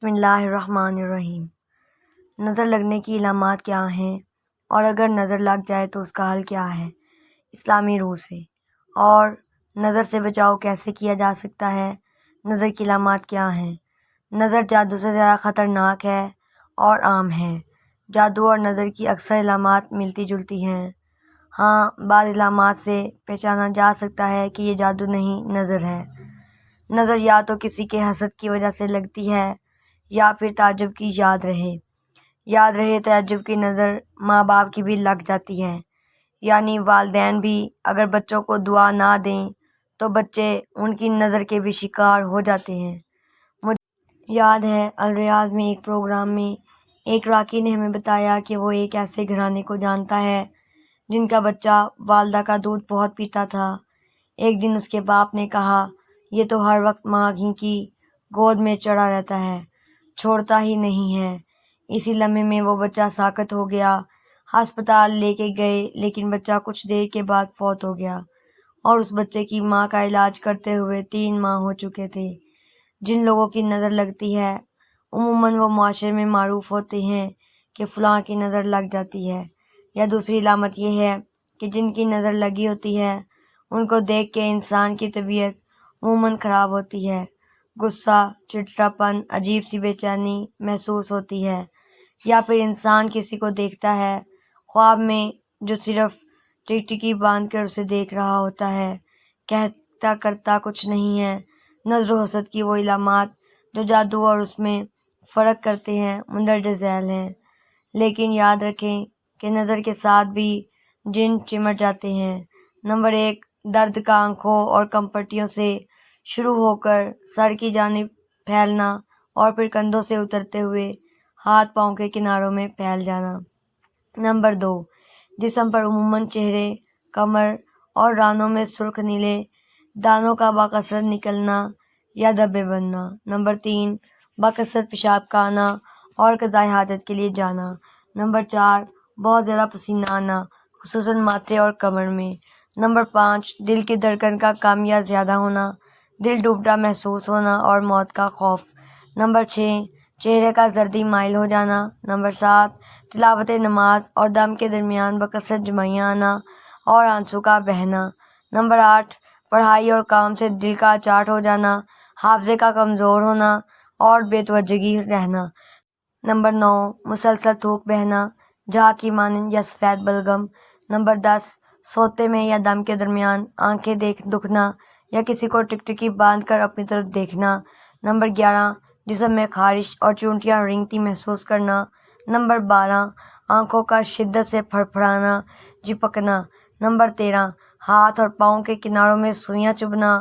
بسم اللہ الرحمن الرحیم۔ نظر لگنے کی علامات کیا ہیں اور اگر نظر لگ جائے تو اس کا حل کیا ہے؟ اسلامی روح سے۔ اور نظر سے بچاؤ کیسے کیا جا سکتا ہے؟ نظر کی علامات کیا ہیں؟ نظر جادو سے زیادہ خطرناک ہے اور عام ہے۔ جادو اور نظر کی اکثر علامات ملتی جلتی ہیں۔ ہاں، بعض علامات سے پہچانا جا سکتا ہے کہ یہ جادو نہیں، نظر ہے۔ نظر یا تو کسی کے حسد کی وجہ سے لگتی ہے یا پھر تعجب کی یاد رہے تعجب کی نظر ماں باپ کی بھی لگ جاتی ہے، یعنی والدین بھی اگر بچوں کو دعا نہ دیں تو بچے ان کی نظر کے بھی شکار ہو جاتے ہیں۔ مجھے یاد ہے الریاض میں ایک پروگرام میں ایک راکی نے ہمیں بتایا کہ وہ ایک ایسے گھرانے کو جانتا ہے جن کا بچہ والدہ کا دودھ بہت پیتا تھا۔ ایک دن اس کے باپ نے کہا، یہ تو ہر وقت ماں ہی کی گود میں چڑھا رہتا ہے، چھوڑتا ہی نہیں ہے۔ اسی لمحے میں وہ بچہ ساکت ہو گیا۔ ہسپتال لے کے گئے لیکن بچہ کچھ دیر کے بعد فوت ہو گیا اور اس بچے کی ماں کا علاج کرتے ہوئے 3 ماہ ہو چکے تھے۔ جن لوگوں کی نظر لگتی ہے عموماً وہ معاشرے میں معروف ہوتے ہیں کہ فلاں کی نظر لگ جاتی ہے، یا دوسری علامت یہ ہے کہ جن کی نظر لگی ہوتی ہے ان کو دیکھ کے انسان کی طبیعت عموماً خراب ہوتی ہے، غصہ، چڑچڑاپن، عجیب سی بے چینی محسوس ہوتی ہے، یا پھر انسان کسی کو دیکھتا ہے خواب میں جو صرف ٹکٹکی باندھ کر اسے دیکھ رہا ہوتا ہے، کہتا کرتا کچھ نہیں ہے۔ نظر و حسد کی وہ علامات جو جادو اور اس میں فرق کرتے ہیں مندرجہ ذیل ہیں، لیکن یاد رکھیں کہ نظر کے ساتھ بھی جن چمٹ جاتے ہیں۔ نمبر 1، درد کا آنکھوں اور کمپٹیوں سے شروع ہو کر سر کی جانب پھیلنا اور پھر کندھوں سے اترتے ہوئے ہاتھ پاؤں کے کناروں میں پھیل جانا۔ نمبر 2، جسم پر عموماً چہرے، کمر اور رانوں میں سرخ نیلے دانوں کا باکثرت نکلنا یا دھبے بننا۔ نمبر 3، باکثرت پیشاب کا آنا اور قضائے حاجت کے لیے جانا۔ نمبر 4، بہت زیادہ پسینہ آنا، خصوصاً ماتھے اور کمر میں۔ نمبر 5، دل کی دھڑکن کا کم یا زیادہ ہونا، دل ڈوبتا محسوس ہونا اور موت کا خوف۔ نمبر 6، چہرے کا زردی مائل ہو جانا۔ نمبر 7، تلاوت نماز اور دم کے درمیان بکثرت جمعیاں آنا اور آنسو کا بہنا۔ نمبر 8، پڑھائی اور کام سے دل کا اچاٹ ہو جانا، حافظے کا کمزور ہونا اور بے توجہی رہنا۔ نمبر 9، مسلسل تھوک بہنا، جھاگ کی مانند یا سفید بلغم۔ نمبر 10، سوتے میں یا دم کے درمیان آنکھیں دکھنا یا کسی کو ٹکٹکی باندھ کر اپنی طرف دیکھنا۔ نمبر 11، جسم میں خارش اور چونٹیاں رینگتی محسوس کرنا۔ نمبر 12، آنکھوں کا شدت سے پھڑپھڑانا، جھپکنا۔ نمبر 13، ہاتھ اور پاؤں کے کناروں میں سوئیاں چبھنا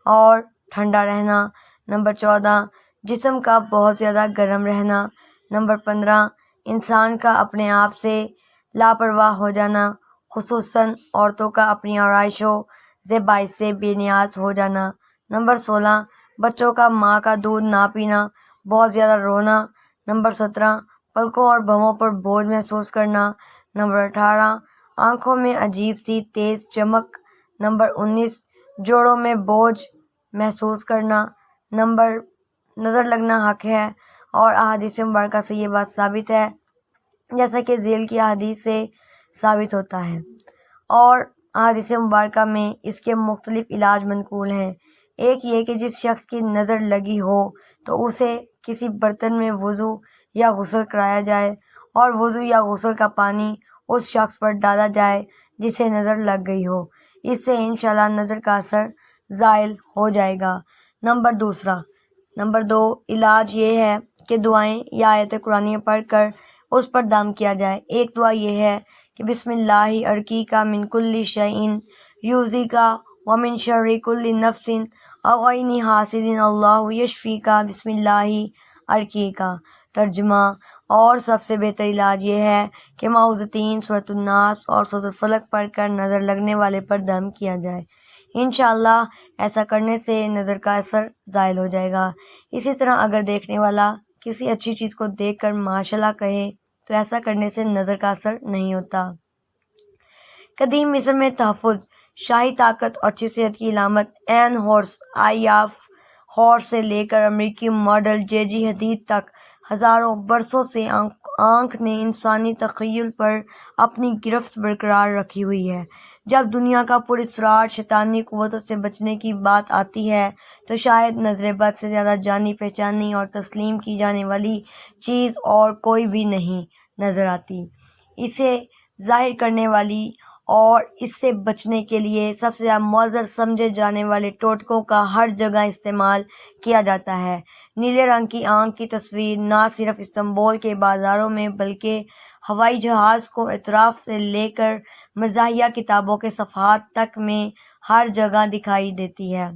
اور ٹھنڈا رہنا۔ نمبر 14، جسم کا بہت زیادہ گرم رہنا۔ نمبر 15، انسان کا اپنے آپ سے لاپرواہ ہو جانا، خصوصاً عورتوں کا اپنی آرائش و زیبائش سے بے نیاز ہو جانا۔ نمبر 16، بچوں کا ماں کا دودھ نہ پینا، بہت زیادہ رونا۔ نمبر 17، پلکوں اور بھووں پر بوجھ محسوس کرنا۔ نمبر 18، آنکھوں میں عجیب سی تیز چمک۔ نمبر 19، جوڑوں میں بوجھ محسوس کرنا۔ نظر لگنا حق ہے اور احادیث مبارکہ سے یہ بات ثابت ہے، جیسا کہ ذیل کی احادیث سے ثابت ہوتا ہے، اور احادیث مبارکہ میں اس کے مختلف علاج منقول ہیں۔ ایک یہ کہ جس شخص کی نظر لگی ہو تو اسے کسی برتن میں وضو یا غسل کرایا جائے اور وضو یا غسل کا پانی اس شخص پر ڈالا جائے جسے نظر لگ گئی ہو۔ اس سے انشاءاللہ نظر کا اثر زائل ہو جائے گا۔ نمبر 2، علاج یہ ہے کہ دعائیں یا آیت قرآنیہ پڑھ کر اس پر دم کیا جائے۔ ایک دعا یہ ہے کہ بسم اللہ ارقیک من کل شیء یؤذیک ومن شر کل نفس او عین حاسد اللہ یشفیک بسم اللہ ارقیک۔ ترجمہ: اور سب سے بہتر علاج یہ ہے کہ معوذتین، سورۃ الناس اور سورۃ الفلق پڑھ کر نظر لگنے والے پر دم کیا جائے۔ انشاءاللہ ایسا کرنے سے نظر کا اثر زائل ہو جائے گا۔ اسی طرح اگر دیکھنے والا کسی اچھی چیز کو دیکھ کر ماشاءاللہ کہے تو ایسا کرنے سے نظر کا اثر نہیں ہوتا۔ قدیم مصر میں تحفظ، شاہی طاقت اور اچھی صحت کی علامت عین ہارس آئی آف ہارٹ سے لے کر امریکی ماڈل جے جی حدید تک ہزاروں برسوں سے آنکھ نے انسانی تخیل پر اپنی گرفت برقرار رکھی ہوئی ہے۔ جب دنیا کا پراسرار شیطانی قوتوں سے بچنے کی بات آتی ہے تو شاید نظر بد سے زیادہ جانی پہچانی اور تسلیم کی جانے والی چیز اور کوئی بھی نہیں نظر آتی۔ اسے ظاہر کرنے والی اور اس سے بچنے کے لیے سب سے زیادہ مؤثر سمجھے جانے والے ٹوٹکوں کا ہر جگہ استعمال کیا جاتا ہے۔ نیلے رنگ کی آنکھ کی تصویر نہ صرف استنبول کے بازاروں میں بلکہ ہوائی جہاز کو اطراف سے لے کر مزاحیہ کتابوں کے صفحات تک میں ہر جگہ دکھائی دیتی ہے۔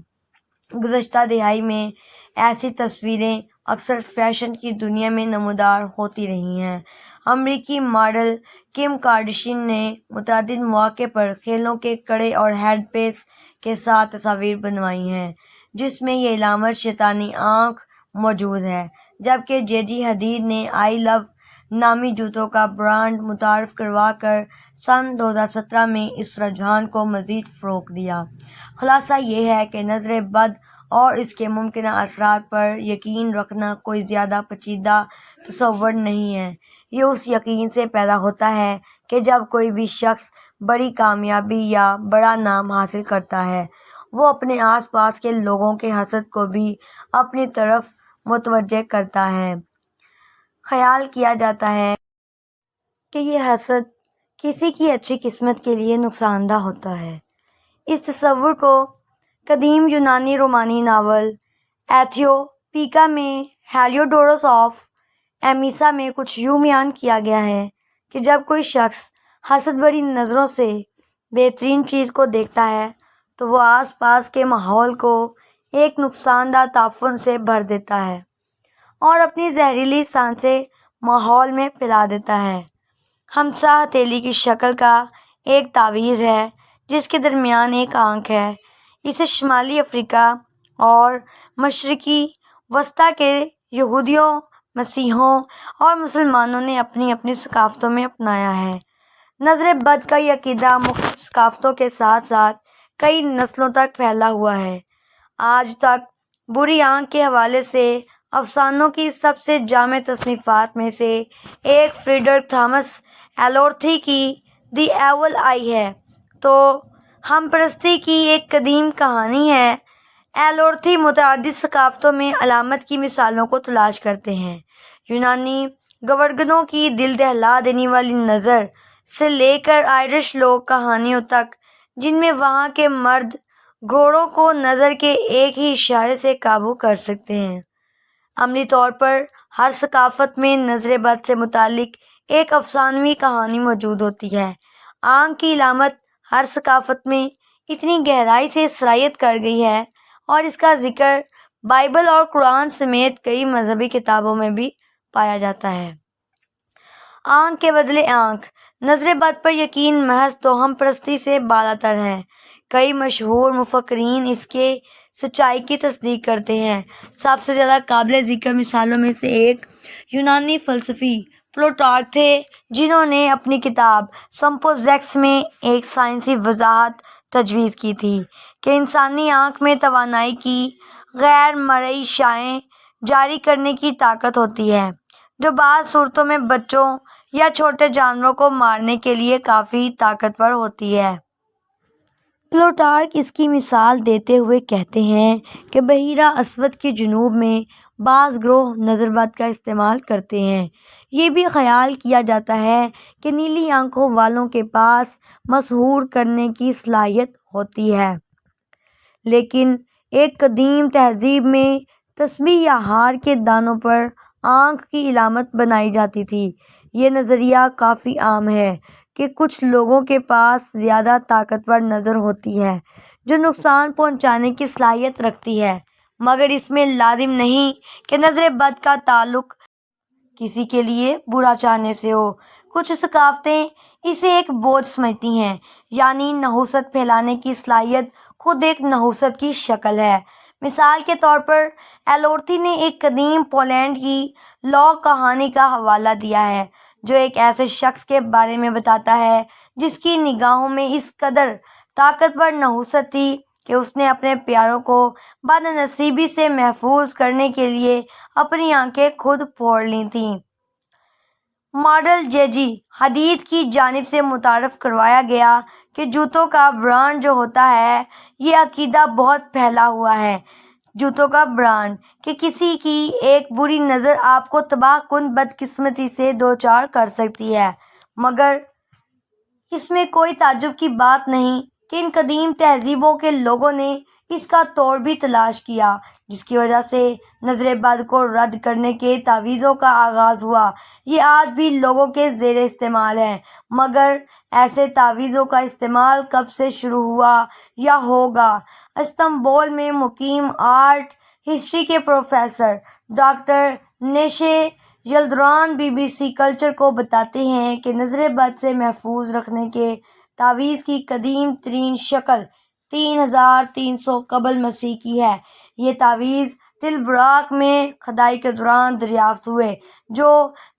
گزشتہ دہائی میں ایسی تصویریں اکثر فیشن کی دنیا میں نمودار ہوتی رہی ہیں۔ امریکی ماڈل کم کارڈیشین نے متعدد مواقع پر کھیلوں کے کڑے اور ہیڈ پیس کے ساتھ تصاویر بنوائی ہیں جس میں یہ علامت شیطانی آنکھ موجود ہے، جبکہ جے جی حدید نے آئی لو نامی جوتوں کا برانڈ متعارف کروا کر سن 2017 میں اس رجحان کو مزید فروغ دیا۔ خلاصہ یہ ہے کہ نظر بد اور اس کے ممکنہ اثرات پر یقین رکھنا کوئی زیادہ پیچیدہ تصور نہیں ہے۔ یہ اس یقین سے پیدا ہوتا ہے کہ جب کوئی بھی شخص بڑی کامیابی یا بڑا نام حاصل کرتا ہے وہ اپنے آس پاس کے لوگوں کے حسد کو بھی اپنی طرف متوجہ کرتا ہے۔ خیال کیا جاتا ہے کہ یہ حسد کسی کی اچھی قسمت کے لیے نقصان دہ ہوتا ہے۔ اس تصور کو قدیم یونانی رومانی ناول ایتھیوپیکا میں ہیلیوڈورس آف ایمیسا میں کچھ یوں بیان کیا گیا ہے کہ جب کوئی شخص حسد بری نظروں سے بہترین چیز کو دیکھتا ہے تو وہ آس پاس کے ماحول کو ایک نقصان دہ تعفن سے بھر دیتا ہے اور اپنی زہریلی سانسیں ماحول میں پھیلا دیتا ہے۔ ہمسا ہتھیلی کی شکل کا ایک تعویذ ہے جس کے درمیان ایک آنکھ ہے۔ اسے شمالی افریقہ اور مشرقی وسطیٰ کے یہودیوں، مسیحیوں اور مسلمانوں نے اپنی اپنی ثقافتوں میں اپنایا ہے۔ نظر بد کا یہ عقیدہ مختلف ثقافتوں کے ساتھ ساتھ کئی نسلوں تک پھیلا ہوا ہے۔ آج تک بری آنکھ کے حوالے سے افسانوں کی سب سے جامع تصنیفات میں سے ایک فریڈرک تھامس ایلورتھی کی دی ایول آئی ہے تو ہم پرستی کی ایک قدیم کہانی ہے۔ ایلورتھی متعدد ثقافتوں میں علامت کی مثالوں کو تلاش کرتے ہیں۔ یونانی گورگنوں کی دل دہلا دینے والی نظر سے لے کر آئرش لوک کہانیوں تک جن میں وہاں کے مرد گھوڑوں کو نظر کے ایک ہی اشارے سے قابو کر سکتے ہیں۔ عملی طور پر ہر ثقافت میں نظر بد سے متعلق ایک افسانوی کہانی موجود ہوتی ہے۔ آنکھ کی علامت ہر ثقافت میں اتنی گہرائی سے سرایت کر گئی ہے اور اس کا ذکر بائبل اور قرآن سمیت کئی مذہبی کتابوں میں بھی پایا جاتا ہے۔ آنکھ کے بدلے آنکھ، نظر بد پر یقین محض توہم پرستی سے بالاتر ہے۔ کئی مشہور مفکرین اس کے سچائی کی تصدیق کرتے ہیں۔ سب سے زیادہ قابل ذکر مثالوں میں سے ایک یونانی فلسفی پلوٹارک تھے جنہوں نے اپنی کتاب سمپوزیکس میں ایک سائنسی وضاحت تجویز کی تھی کہ انسانی آنکھ میں توانائی کی غیر مرئی شعاعیں جاری کرنے کی طاقت ہوتی ہے جو بعض صورتوں میں بچوں یا چھوٹے جانوروں کو مارنے کے لیے کافی طاقتور ہوتی ہے۔ پلوٹارک اس کی مثال دیتے ہوئے کہتے ہیں کہ بحیرہ اسود کے جنوب میں بعض گروہ نظر بد کا استعمال کرتے ہیں۔ یہ بھی خیال کیا جاتا ہے کہ نیلی آنکھوں والوں کے پاس مسحور کرنے کی صلاحیت ہوتی ہے، لیکن ایک قدیم تہذیب میں تسبیح یا ہار کے دانوں پر آنکھ کی علامت بنائی جاتی تھی۔ یہ نظریہ کافی عام ہے کہ کچھ لوگوں کے پاس زیادہ طاقتور نظر ہوتی ہے جو نقصان پہنچانے کی صلاحیت رکھتی ہے، مگر اس میں لازم نہیں کہ نظر بد کا تعلق کسی کے لیے برا چاہنے سے ہو۔ کچھ ثقافتیں اسے ایک بوجھ سمجھتی ہیں، یعنی نحوست پھیلانے کی صلاحیت خود ایک نحوست کی شکل ہے۔ مثال کے طور پر ایلورتھی نے ایک قدیم پولینڈ کی لوک کہانی کا حوالہ دیا ہے جو ایک ایسے شخص کے بارے میں بتاتا ہے جس کی نگاہوں میں اس قدر طاقتور نحوست تھی کہ اس نے اپنے پیاروں کو بد نصیبی سے محفوظ کرنے کے لیے اپنی آنکھیں خود پھوڑ لی تھیں۔ ماڈل جیجی حدید کی جانب سے متعارف کروایا گیا کہ جوتوں کا برانڈ جو ہوتا ہے، یہ عقیدہ بہت پھیلا ہوا ہے جوتوں کا برانڈ، کہ کسی کی ایک بری نظر آپ کو تباہ کن بدقسمتی سے دوچار کر سکتی ہے، مگر اس میں کوئی تعجب کی بات نہیں کہ ان قدیم تہذیبوں کے لوگوں نے اس کا توڑ بھی تلاش کیا، جس کی وجہ سے نظر بد کو رد کرنے کے تعویذوں کا آغاز ہوا۔ یہ آج بھی لوگوں کے زیر استعمال ہے، مگر ایسے تعویذوں کا استعمال کب سے شروع ہوا یا ہوگا؟ استنبول میں مقیم آرٹ ہسٹری کے پروفیسر ڈاکٹر نیشے یلدران BBC کلچر کو بتاتے ہیں کہ نظر بد سے محفوظ رکھنے کے تعویذ کی قدیم ترین شکل 3300 قبل مسیح کی ہے۔ یہ تعویذ تل براق میں کھدائی کے دوران دریافت ہوئے، جو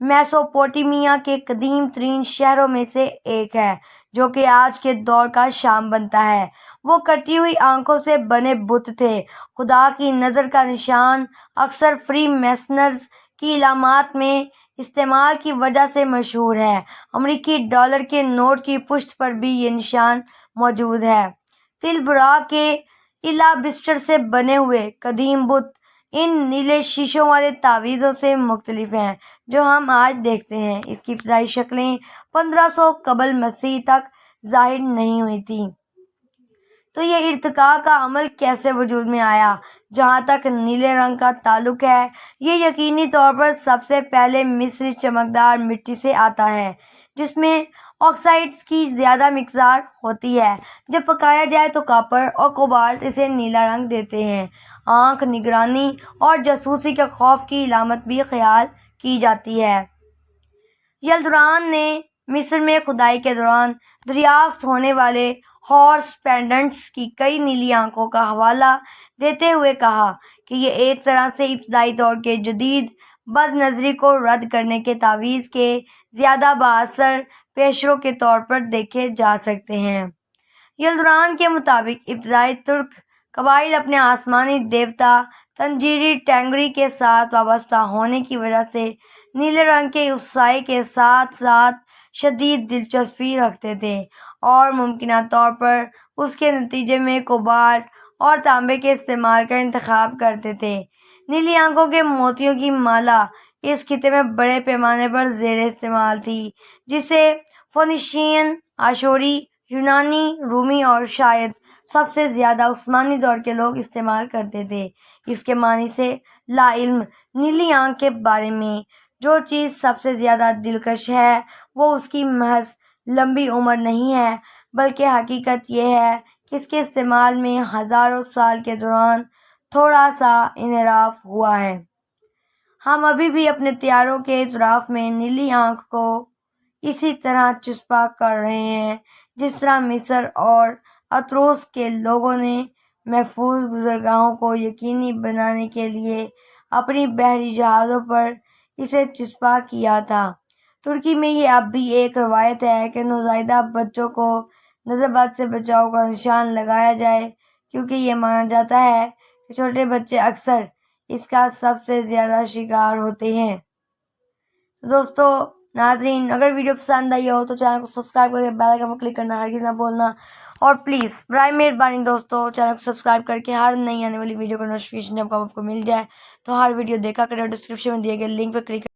میسوپوٹیمیا کے قدیم ترین شہروں میں سے ایک ہے، جو کہ آج کے دور کا شام بنتا ہے۔ وہ کٹی ہوئی آنکھوں سے بنے بت تھے۔ خدا کی نظر کا نشان اکثر فری میسنرز کی علامات میں استعمال کی وجہ سے مشہور ہے۔ امریکی ڈالر کے نوٹ کی پشت پر بھی یہ نشان موجود ہے۔ تل براق کے الابسٹر سے بنے ہوئے قدیم بت ان نیلے شیشوں والے تعویذوں سے مختلف ہیں جو ہم آج دیکھتے ہیں۔ اس کی ابتدائی شکلیں 1500 قبل مسیح تک ظاہر نہیں ہوئی تھیں۔ تو یہ ارتقاء کا عمل کیسے وجود میں آیا؟ جہاں تک نیلے رنگ کا تعلق ہے، یہ یقینی طور پر سب سے پہلے مصری چمکدار مٹی سے آتا ہے، جس میں آکسائڈز کی زیادہ مقدار ہوتی ہے۔ جب پکایا جائے تو کاپر اور کوبالٹ اسے نیلا رنگ دیتے ہیں۔ آنکھ نگرانی اور جاسوسی کے خوف کی علامت بھی خیال کی جاتی ہے۔ یلدران نے مصر میں کھدائی کے دوران دریافت ہونے والے ہارس پینڈنٹس کی کئی نیلی آنکھوں کا حوالہ دیتے ہوئے کہا کہ یہ ایک طرح سے ابتدائی دور کے جدید بد نظری کو رد کرنے کے تعویذ کے زیادہ بااثر پیشرو کے طور پر دیکھے جا سکتے ہیں۔ یلدران کے مطابق ابتدائی ترک قبائل اپنے آسمانی دیوتا تنجیری ٹینگری کے ساتھ وابستہ ہونے کی وجہ سے نیلے رنگ کے اس سائے کے ساتھ ساتھ شدید دلچسپی رکھتے تھے اور ممکنہ طور پر اس کے نتیجے میں کوبالٹ اور تانبے کے استعمال کا انتخاب کرتے تھے۔ نیلی آنکھوں کے موتیوں کی مالا اس خطے میں بڑے پیمانے پر زیر استعمال تھی، جسے فونیشین، آشوری، یونانی، رومی اور شاید سب سے زیادہ عثمانی دور کے لوگ استعمال کرتے تھے۔ اس کے معنی سے لا علم نیلی آنکھ کے بارے میں جو چیز سب سے زیادہ دلکش ہے وہ اس کی محض لمبی عمر نہیں ہے، بلکہ حقیقت یہ ہے کہ اس کے استعمال میں ہزاروں سال کے دوران تھوڑا سا انحراف ہوا ہے۔ ہم ابھی بھی اپنے طیاروں کے اطراف میں نیلی آنکھ کو اسی طرح چسپاں کر رہے ہیں جس طرح مصر اور اتروس کے لوگوں نے محفوظ گزرگاہوں کو یقینی بنانے کے لیے اپنی بحری جہازوں پر اسے چسپاں کیا تھا۔ ترکی میں یہ اب بھی ایک روایت ہے کہ نوزائیدہ بچوں کو نظر بد سے بچاؤ کا نشان لگایا جائے، کیونکہ یہ مانا جاتا ہے کہ چھوٹے بچے اکثر اس کا سب سے زیادہ شکار ہوتے ہیں۔ دوستو ناظرین، اگر ویڈیو پسند آئی ہو تو چینل کو سبسکرائب کر کے بیل آئیکن پر کلک کرنا ہرگز نہ بھولنا، اور پلیز برائے مہربانی دوستو چینل کو سبسکرائب کر کے ہر نئی آنے والی ویڈیو کا نوٹیفیکیشن جب آپ کو مل جائے تو ہر ویڈیو دیکھا کریں اور ڈسکرپشن میں دیے گئے لنک پر کلک